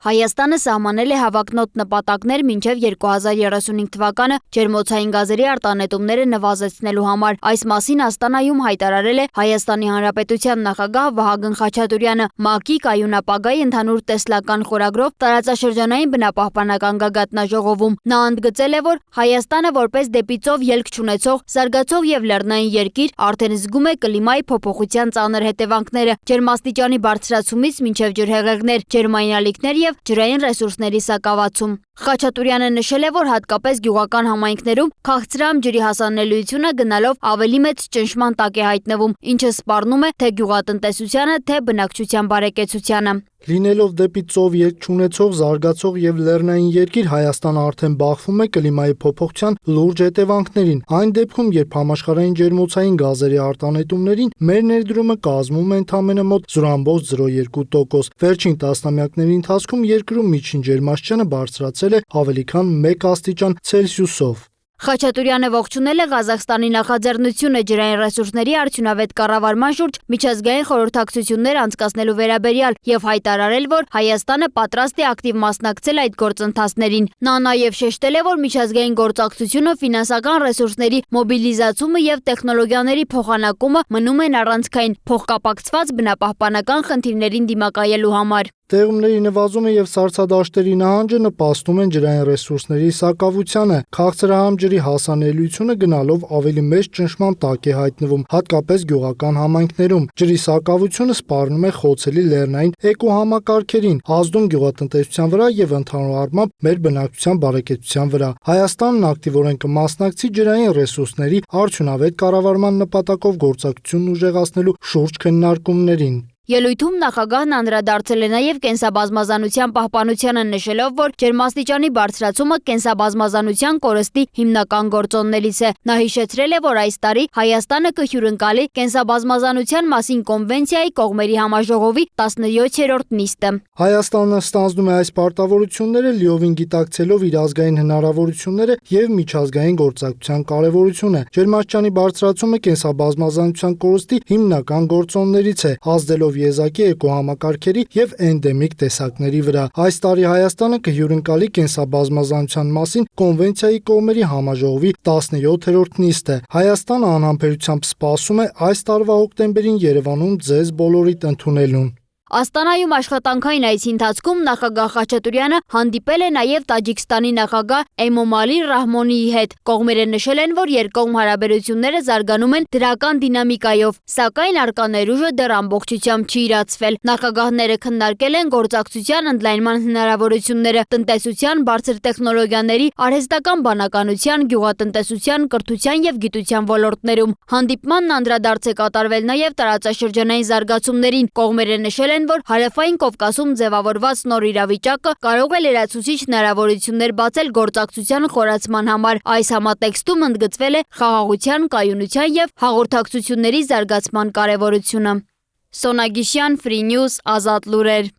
Հայաստանը սահմանել է հավակնոտ նպատակներ մինչև 2035 թվականը ջերմոցային գազերի արտանետումները նվազեցնելու համար։ Այս մասին Աստանայում հայտարարել է Հայաստանի Հանրապետության նախագահ Վահագն Խաչատուրյանը ՄԱԿ-ի կայունապագայի ընդհանուր տեսլական խորագրով տարածաշրջանային բնապահպանական գագաթնաժողովում։ Նա ընդգծել է, որ Հայաստանը որպես դեպի ծով ելք չունեցող, զարգացող եւ լեռնային երկիր արդեն զգում է կլիմայի փոփոխության ծանր հետևանքները՝ ջերմաստիճանի բարձրացումից մինչև ջրհեղեղներ, ջերմային ալիքներ և ջրային ռեսուրսների սակավացում։ Խաչատուրյանը նշել է, որ հատկապես գյուղական համայնքներում քաղցրահամ ջրի հասանելիությունը գնալով ավելի մեծ ճնշման տակ է հայտնվում, ինչը սպառնում է թե գյուղատնտեսությանը, թե բնակչության բարեկեցությանը։ Լինելով դեպի ծով ելք չունեցող, զարգացող եւ լեռնային երկիր, Հայաստանը արդեն բախվում է կլիմայի փոփոխության լուրջ հետևանքներին։ Այն դեպքում, երբ համաշխարհային ջերմոցային գազերի արտանետումներին մեր ներդրումը կազմում է ընդամենը մոտ 0.02%։ Վերջին տասնամյակների ընթացքում երկրում միջին ջերմաստիճանը բարձրացել է ավելի քան 1 աստիճան Ցելսիուսով։ Խաչատուրյանը ողջունել է Ղազախստանի նախաձեռնությունը ջրային ռեսուրսների արդյունավետ կառավարման շուրջ միջազգային խորհրդակցություններ անցկացնելու վերաբերյալ եւ հայտարարել, որ Հայաստանը պատրաստ է ակտիվ մասնակցել այդ գործընթացներին։ Նա նաեւ շեշտել է, որ միջազգային գործակցությունը, ֆինանսական ռեսուրսների մոբիլիզացումը եւ տեխնոլոգիաների փոխանակումը մնում են առանցքային փոխկապակցված բնապահպանական խնդիրներին դիմակայելու համար։ Տեղումների նվազումը եւ սառցադաշտերի նահանջը նպաստում են ջրային ռեսուրսների սակավությանը։ Քաղցրահամ ջրի հասանելիությունը գնալով ավելի մեծ ճնշման տակ է հայտնվում, հատկապես գյուղական համայնքներում։ Ջրի սակավությունը սպառնում է խոցելի լեռնային էկոհամակարգերին, ազդում գյուղատնտեսության վրա եւ ընդհանուր առմամբ մեր բնակչության բարեկեցության վրա։ Հայաստանն ակտիվորեն կմասնակցի ջրային ռեսուրսների արդյունավետ կառավարման նպատակով գործակցությունն ուժեղացնելու շուրջ քննարկումներին։ Ելույթում նախագահն անդրադարձել է նաև կենսաբազմազանության պահպանությանը, նշելով, որ ջերմաստիճանի բարձրացումը կենսաբազմազանության կորստի հիմնական գործոններից է։ Նա հիշեցրել է, որ այս տարի Հայաստանը կհյուրընկալի կենսաբազմազանության մասին կոնվենցիայի կողմերի համաժողովի 17-րդ նիստը։ Հայաստանը ստանձնում է այս պարտավորությունները լիովին գիտակցելով իր ազգային հնարավորությունները եւ միջազգային գործակցության կարեւորությունը։ Ջերմաստիճանի բարձրացումը կենսաբազմազանության կորստի հիմնական գործոններից է, ազդելով եզակի էկոհամակարգերի եւ էնդեմիկ տեսակների վրա։ Այս տարի Հայաստանը կհյուրընկալի կենսաբազմազանության մասին կոնվենցիայի կողմերի համաժողովի 17-րդ նիստը։ Հայաստանը անհամբերությամբ սպասում է այս տարվա հոկտեմբերին Երևանում ձեզ բոլորիդ ընդունելուն։ Աստանայում աշխատանքային այցի ընթացքում նախագահ Խաչատուրյանը հանդիպել է նաև Տաջիկստանի նախագահ Էմոմալի Ռահմոնիի հետ։ Կողմերը նշել են, որ երկկողմ հարաբերությունները զարգանում են դրական դինամիկայով, սակայն առկա ներուժը դեռ ամբողջությամբ չի իրացվել։ Նախագահները քննարկել են գործակցության ընդլայնման հնարավորությունները տնտեսության, բարձր տեխնոլոգիաների, արհեստական բանականության, գյուղատնտեսության, կրթության եւ գիտության ոլորտներում։ Հանդիպմանն անդրադարձ է կատարվել նաև տարածաշրջանային զարգացումներին։ Կողմերը նշել են, որ Հարավային Կովկասում ձևավորված նոր իրավիճակը կարող է լրացուցիչ հնարավորություններ բացել գործակցության խորացման համար։ Այս համատեքստում ընդգծվել է խաղաղության, կայունության եւ հաղորդակցությունների զարգացման կարեւորությունը։ Սոնա Գիշյան, Free News, Ազատ լուրեր։